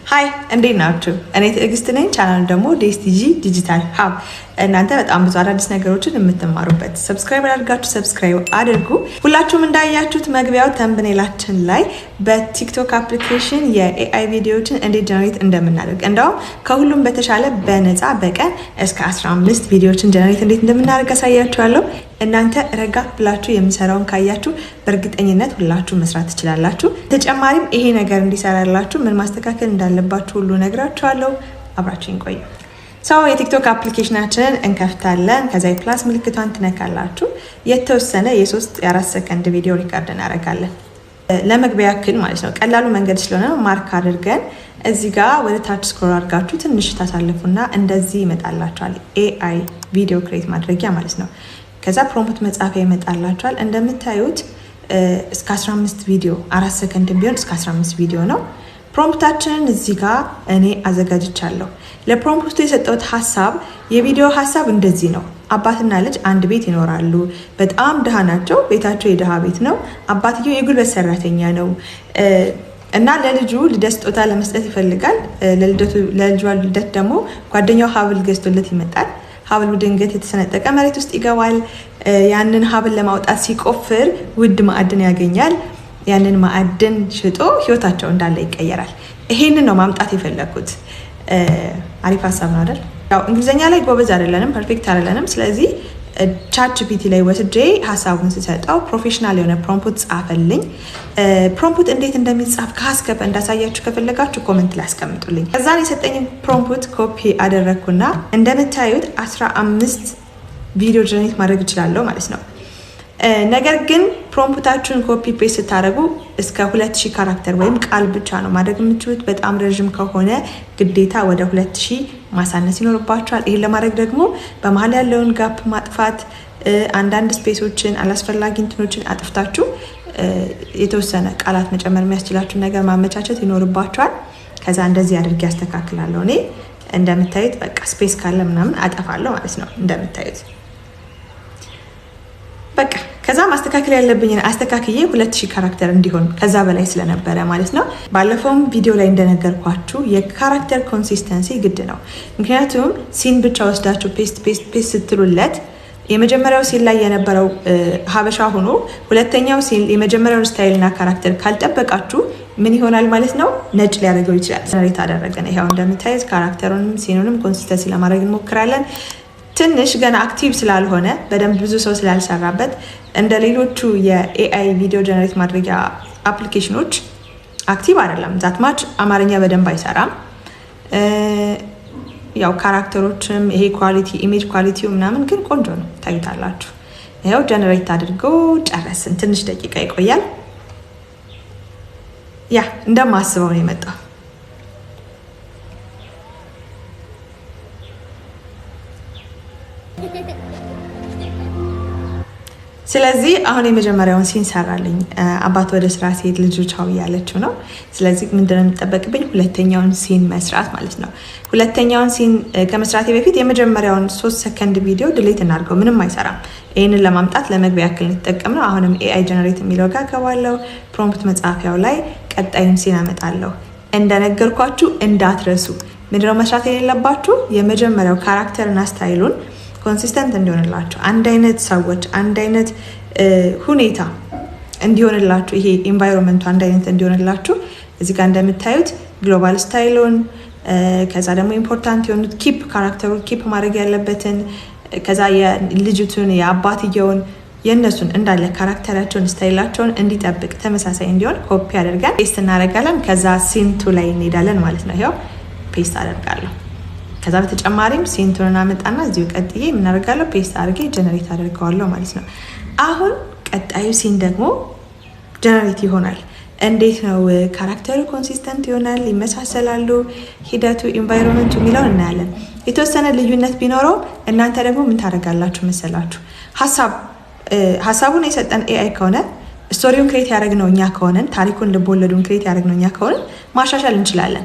ሃይ እንዴት ናችሁ? እኔ ትዕግስት ነኝ። ቻናሉ ደግሞ ዴስቲጂ ዲጂታል ሀብ እናንተ በጣም ብዙ አዳዲስ ነገሮችን የምትማሩበት ሰብስክራይብ አድርጋችሁ ሰብስክራይብ አድርጉ። ሁላችሁም እንዳያችሁት መግቢያው ተምብኔላችን ላይ በቲክቶክ አፕሊኬሽን የኤአይ ቪዲዮዎችን እንዴት ጀነሬት እንደምናደርግ እንደውም ከሁሉም በተሻለ በነፃ በቀን እስከ 15 ቪዲዮዎችን ጀነሬት እንዴት እንደምናደርግ አሳያችኋለሁ። እናንተ ረጋ ብላችሁ የምሰራውን ካያችሁ በእርግጠኝነት ሁላችሁ መስራት ትችላላችሁ። ተጨማሪም ይሄ ነገር እንዲሰራላችሁ ምን ማስተካከል እንዳለባችሁ ሁሉ ነግራችኋለሁ። አብራችሁን ቆዩ። ሰው የቲክቶክ አፕሊኬሽናችንን እንከፍታለን። ከዛ የፕላስ ምልክቷን ትነካላችሁ። የተወሰነ የ3-4 ሰከንድ ቪዲዮ ሪካርድ እናደርጋለን። ለመግቢያ ያክል ማለት ነው። ቀላሉ መንገድ ስለሆነ ማርክ አድርገን እዚህ ጋር ወደ ታች ስክሮል አድርጋችሁ ትንሽ ታሳልፉና እንደዚህ ይመጣላችኋል። ኤአይ ቪዲዮ ክሬት ማድረጊያ ማለት ነው። ከዛ ፕሮምፕት መጻፊያ ይመጣላችኋል። እንደምታዩት እስከ 15 ቪዲዮ 4 ሰከንድ ቢሆን እስከ 15 ቪዲዮ ነው። ፕሮምፕታችንን እዚህ ጋር እኔ አዘጋጅቻለሁ። ለፕሮምፕቱ የሰጠሁት ሀሳብ የቪዲዮ ሀሳብ እንደዚህ ነው። አባትና ልጅ አንድ ቤት ይኖራሉ። በጣም ድሃ ናቸው። ቤታቸው የድሃ ቤት ነው። አባትየው የጉልበት ሰራተኛ ነው እና ለልጁ ልደት ስጦታ ለመስጠት ይፈልጋል። ለልጇ ልደት ደግሞ ጓደኛው ሀብል ገዝቶለት ይመጣል። ሀብሉ ድንገት የተሰነጠቀ መሬት ውስጥ ይገባል። ያንን ሀብል ለማውጣት ሲቆፍር ውድ ማዕድን ያገኛል። ያንን ማዕድን ሽጦ ህይወታቸው እንዳለ ይቀየራል። ይሄንን ነው ማምጣት የፈለኩት። አሪፍ ሀሳብ ነው አይደል? ያው እንግሊዘኛ ላይ ጎበዝ አይደለንም፣ ፐርፌክት አይደለንም። ስለዚህ ቻት ጂፒቲ ላይ ወስጄ ሀሳቡን ስሰጠው ፕሮፌሽናል የሆነ ፕሮምፕት ጻፈልኝ። ፕሮምፕት እንዴት እንደሚጻፍ ከሀስከፈ እንዳሳያችሁ ከፈለጋችሁ ኮመንት ላይ አስቀምጡልኝ። ከዛን የሰጠኝ ፕሮምፕት ኮፒ አደረግኩና እንደምታዩት 15 ቪዲዮ ጀነሬት ማድረግ እችላለሁ ማለት ነው። ነገር ግን ፕሮምፕታችሁን ኮፒ ፔስት ስታደርጉ እስከ 2000 ካራክተር ወይም ቃል ብቻ ነው ማድረግ የምትችሉት። በጣም ረዥም ከሆነ ግዴታ ወደ 2000 ማሳነስ ይኖርባችኋል። ይህን ለማድረግ ደግሞ በመሀል ያለውን ጋፕ ማጥፋት፣ አንዳንድ ስፔሶችን አላስፈላጊ እንትኖችን አጥፍታችሁ የተወሰነ ቃላት መጨመር የሚያስችላችሁን ነገር ማመቻቸት ይኖርባችኋል። ከዛ እንደዚህ አድርጌ ያስተካክላለሁ። እኔ እንደምታዩት በቃ ስፔስ ካለ ምናምን አጠፋለሁ ማለት ነው። እንደምታዩት በቃ ከዛ ማስተካከል ያለብኝን አስተካክዬ 2000 ካራክተር እንዲሆን ከዛ በላይ ስለነበረ ማለት ነው። ባለፈውም ቪዲዮ ላይ እንደነገርኳችሁ የካራክተር ኮንሲስተንሲ ግድ ነው። ምክንያቱም ሲን ብቻ ወስዳችሁ ፔስት ስትሉለት የመጀመሪያው ሲን ላይ የነበረው ሀበሻ ሆኖ ሁለተኛው ሲን የመጀመሪያውን ስታይልና ካራክተር ካልጠበቃችሁ ምን ይሆናል ማለት ነው? ነጭ ሊያደርገው ይችላል። ጀነሬት አደረገን። ይሄው እንደምታዩት ካራክተሩንም ሲኑንም ኮንሲስተንሲ ለማድረግ እንሞክራለን። ትንሽ ገና አክቲቭ ስላልሆነ በደንብ ብዙ ሰው ስላልሰራበት እንደ ሌሎቹ የኤአይ ቪዲዮ ጀነሬት ማድረጊያ አፕሊኬሽኖች አክቲቭ አይደለም። ዛትማች አማርኛ በደንብ አይሰራም። ያው ካራክተሮችም ይሄ ኳሊቲ ኢሜጅ ኳሊቲው ምናምን ግን ቆንጆ ነው፣ ታዩታላችሁ። ይኸው ጀነሬት አድርገው ጨረስን። ትንሽ ደቂቃ ይቆያል። ያ እንደማስበው ነው የመጣው። ስለዚህ አሁን የመጀመሪያውን ሲን ሰራልኝ። አባት ወደ ስራ ሲሄድ ልጁ ቻው እያለችው ነው። ስለዚህ ምንድነው የሚጠበቅብኝ? ሁለተኛውን ሲን መስራት ማለት ነው። ሁለተኛውን ሲን ከመስራቴ በፊት የመጀመሪያውን 3 ሰከንድ ቪዲዮ ድሌት እናድርገው፣ ምንም አይሰራም። ይህንን ለማምጣት ለመግቢያ ያክል እንጠቀምነው። አሁንም ኤአይ ጀነሬት የሚለው ጋር ገባለሁ። ፕሮምፕት መጻፊያው ላይ ቀጣዩን ሲን አመጣለሁ። እንደነገርኳችሁ እንዳትረሱ። ምንድነው መስራት የሌለባችሁ? የመጀመሪያው ካራክተርና ስታይሉን ኮንሲስተንት እንዲሆንላችሁ፣ አንድ አይነት ሰዎች አንድ አይነት ሁኔታ እንዲሆንላችሁ፣ ይሄ ኤንቫይሮንመንቱ አንድ አይነት እንዲሆንላችሁ እዚህ ጋር እንደምታዩት ግሎባል ስታይሉን፣ ከዛ ደግሞ ኢምፖርታንት የሆኑት ኪፕ ካራክተሩን ኪፕ ማድረግ ያለበትን፣ ከዛ የልጅቱን የአባትየውን የእነሱን እንዳለ ካራክተራቸውን ስታይላቸውን እንዲጠብቅ ተመሳሳይ እንዲሆን ኮፒ አድርገን ፔስት እናደርጋለን። ከዛ ሲንቱ ላይ እንሄዳለን ማለት ነው። ይኸው ፔስት አደርጋለሁ። ከዛ በተጨማሪም ሲንቱን አመጣና እዚሁ ቀጥዬ የምናደርጋለሁ ፔስት አድርጌ ጀነሬት አደርገዋለሁ ማለት ነው። አሁን ቀጣዩ ሲን ደግሞ ጀነሬት ይሆናል። እንዴት ነው ካራክተሩ ኮንሲስተንት ይሆናል? ይመሳሰላሉ? ሂደቱ ኢንቫይሮንመንቱ የሚለውን እናያለን። የተወሰነ ልዩነት ቢኖረው እናንተ ደግሞ ምን ታደርጋላችሁ መሰላችሁ? ሀሳቡን የሰጠን ኤአይ ከሆነ ስቶሪውን ክሬት ያደረግነው እኛ ከሆነን ታሪኩን ልቦለዱን ክሬት ያደረግነው እኛ ከሆነን ማሻሻል እንችላለን።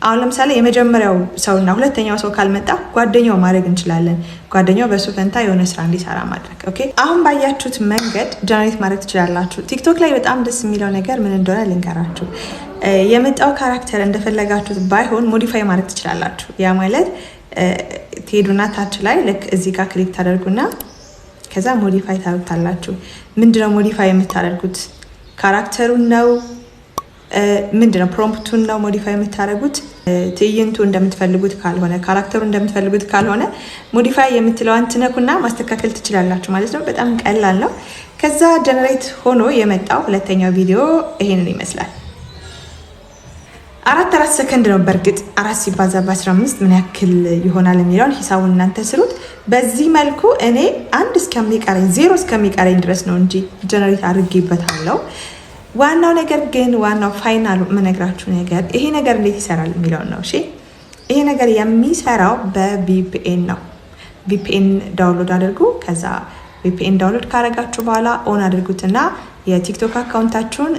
አሁን ለምሳሌ የመጀመሪያው ሰውና ሁለተኛው ሰው ካልመጣ ጓደኛው ማድረግ እንችላለን። ጓደኛው በሱ ፈንታ የሆነ ስራ እንዲሰራ ማድረግ። ኦኬ አሁን ባያችሁት መንገድ ጀነሬት ማድረግ ትችላላችሁ። ቲክቶክ ላይ በጣም ደስ የሚለው ነገር ምን እንደሆነ ልንገራችሁ። የመጣው ካራክተር እንደፈለጋችሁት ባይሆን ሞዲፋይ ማድረግ ትችላላችሁ። ያ ማለት ትሄዱና ታች ላይ ልክ እዚህ ጋር ክሊክ ታደርጉና ከዛ ሞዲፋይ ታደርጉታላችሁ። ምንድነው ሞዲፋይ የምታደርጉት? ካራክተሩን ነው ምንድነው ፕሮምፕቱን ነው ሞዲፋይ የምታደርጉት። ትዕይንቱ እንደምትፈልጉት ካልሆነ ካራክተሩ እንደምትፈልጉት ካልሆነ ሞዲፋይ የምትለዋን ትነኩና ማስተካከል ትችላላችሁ ማለት ነው። በጣም ቀላል ነው። ከዛ ጀነሬት ሆኖ የመጣው ሁለተኛው ቪዲዮ ይሄንን ይመስላል። 4 ሰከንድ ነው። በእርግጥ 4 ሲባዛ በ15 ምን ያክል ይሆናል የሚለውን ሂሳቡን እናንተ ስሩት። በዚህ መልኩ እኔ 1 እስከሚቀረኝ 0 እስከሚቀረኝ ድረስ ነው እንጂ ጀነሬት አድርጌበታለሁ። ዋናው ነገር ግን ዋናው ፋይናሉ የምነግራችሁ ነገር ይሄ ነገር እንዴት ይሰራል የሚለውን ነው። እሺ ይሄ ነገር የሚሰራው በቪፒኤን ነው። ቪፒኤን ዳውንሎድ አድርጉ። ከዛ ቪፒኤን ዳውንሎድ ካረጋችሁ በኋላ ኦን አድርጉትና የቲክቶክ አካውንታችሁን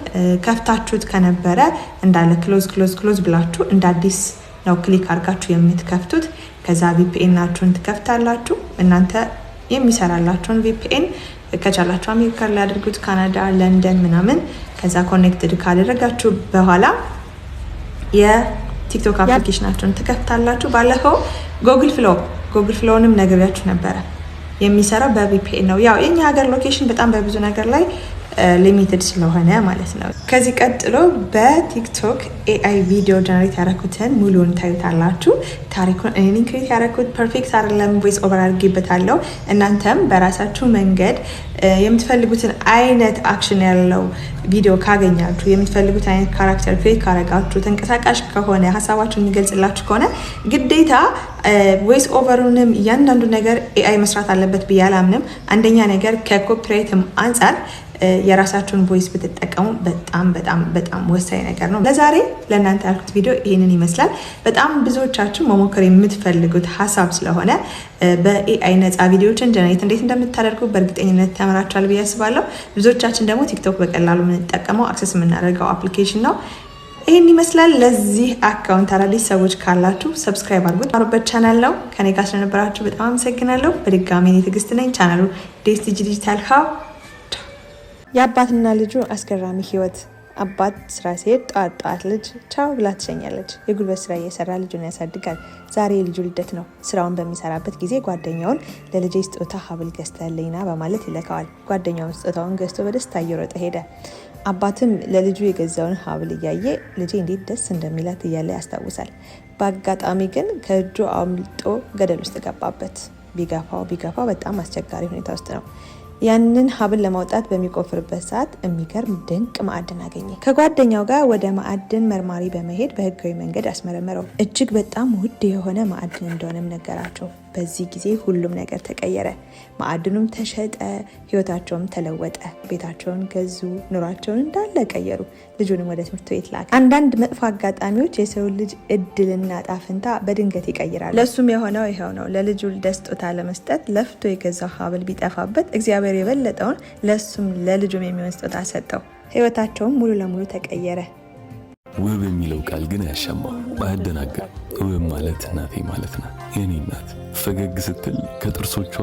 ከፍታችሁት ከነበረ እንዳለ ክሎዝ ብላችሁ እንደ አዲስ ነው ክሊክ አድርጋችሁ የምትከፍቱት። ከዛ ቪፒኤናችሁን ትከፍታላችሁ። እናንተ የሚሰራላችሁን ቪፒኤን ከቻላችሁ አሜሪካ ላይ አድርጉት፣ ካናዳ፣ ለንደን ምናምን። ከዛ ኮኔክትድ ካደረጋችሁ በኋላ የቲክቶክ አፕሊኬሽናችሁን ትከፍታላችሁ። ባለፈው ጎግል ፍሎውንም ነግሬያችሁ ነበረ። የሚሰራው በቪፒኤን ነው። ያው የኛ ሀገር ሎኬሽን በጣም በብዙ ነገር ላይ ሊሚትድ ስለሆነ ማለት ነው። ከዚህ ቀጥሎ በቲክቶክ ኤአይ ቪዲዮ ጀነሬት ያደረኩትን ሙሉውን ታዩታላችሁ። ታሪኩን እኔ ክሬት ያደረኩት ፐርፌክት አይደለም፣ ቮይስ ኦቨር አድርጌበታለሁ። እናንተም በራሳችሁ መንገድ የምትፈልጉትን አይነት አክሽን ያለው ቪዲዮ ካገኛችሁ፣ የምትፈልጉት አይነት ካራክተር ክሬት ካረጋችሁ፣ ተንቀሳቃሽ ከሆነ ሀሳባችሁን የሚገልጽላችሁ ከሆነ ግዴታ ቮይስ ኦቨሩንም እያንዳንዱ ነገር ኤአይ መስራት አለበት ብዬ አላምንም። አንደኛ ነገር ከኮፒራይትም አንጻር የራሳችሁን ቮይስ ብትጠቀሙ በጣም ወሳኝ ነገር ነው። ለዛሬ ለእናንተ ያልኩት ቪዲዮ ይህንን ይመስላል። በጣም ብዙዎቻችሁ መሞከር የምትፈልጉት ሀሳብ ስለሆነ በኤአይ ነፃ ቪዲዮችን ጀነሬት እንዴት እንደምታደርጉ በእርግጠኝነት ተምራችኋል ብዬ አስባለሁ። ብዙዎቻችን ደግሞ ቲክቶክ በቀላሉ የምንጠቀመው አክሰስ የምናደርገው አፕሊኬሽን ነው። ይህን ይመስላል። ለዚህ አካውንት አዳዲስ ሰዎች ካላችሁ ሰብስክራይብ አድርጉት። ማሩበት ቻናል ነው። ከኔ ጋር ስለነበራችሁ በጣም አመሰግናለሁ። በድጋሚ እኔ ትዕግስት ነኝ። ቻናሉ ዴስቲጂ ዲጂታል ሀብ። የአባትና ልጁ አስገራሚ ህይወት። አባት ስራ ሲሄድ ጠዋት ልጅ ቻው ብላ ትሸኛለች። የጉልበት ስራ እየሰራ ልጁን ያሳድጋል። ዛሬ የልጁ ልደት ነው። ስራውን በሚሰራበት ጊዜ ጓደኛውን ለልጄ ስጦታ ሀብል ገዝተልኝና በማለት ይለካዋል። ጓደኛውን ስጦታውን ገዝቶ በደስታ እየሮጠ ሄደ። አባትም ለልጁ የገዛውን ሀብል እያየ ልጄ እንዴት ደስ እንደሚላት እያለ ያስታውሳል። በአጋጣሚ ግን ከእጁ አምልጦ ገደል ውስጥ ገባበት። ቢገፋው በጣም አስቸጋሪ ሁኔታ ውስጥ ነው። ያንን ሀብል ለማውጣት በሚቆፍርበት ሰዓት የሚገርም ድንቅ ማዕድን አገኘ። ከጓደኛው ጋር ወደ ማዕድን መርማሪ በመሄድ በህጋዊ መንገድ አስመረመረው። እጅግ በጣም ውድ የሆነ ማዕድን እንደሆነም ነገራቸው። በዚህ ጊዜ ሁሉም ነገር ተቀየረ። ማዕድኑም ተሸጠ፣ ህይወታቸውም ተለወጠ። ቤታቸውን ገዙ፣ ኑሯቸውን እንዳለ ቀየሩ። ልጁንም ወደ ትምህርት ቤት ላከ። አንዳንድ መጥፎ አጋጣሚዎች የሰው ልጅ እድልና ዕጣ ፈንታ በድንገት ይቀይራሉ። ለሱም የሆነው ይኸው ነው። ለልጁ ልደት ስጦታ ለመስጠት ለፍቶ የገዛው ሀብል ቢጠፋበት እግዚአብሔር የበለጠውን ለሱም ለልጁም የሚሆን ስጦታ ሰጠው። ህይወታቸውም ሙሉ ለሙሉ ተቀየረ። ውብ የሚለው ቃል ግን ያሻማው ባያደናግር። ውብ ማለት እናቴ ማለት ናት። የኔ እናት ፈገግ ስትል ከጥርሶቿ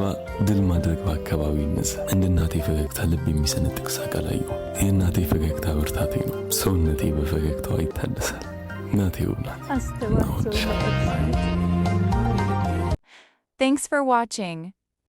ድል ማድረግ በአካባቢ ይነሳ። እንደ እናቴ ፈገግታ ልብ የሚሰነጥቅ ሳቅ አላየሁ። የእናቴ ፈገግታ ብርታቴ ነው። ሰውነቴ በፈገግታዋ ይታደሳል። እናቴ ውብ ናት። Thanks for watching.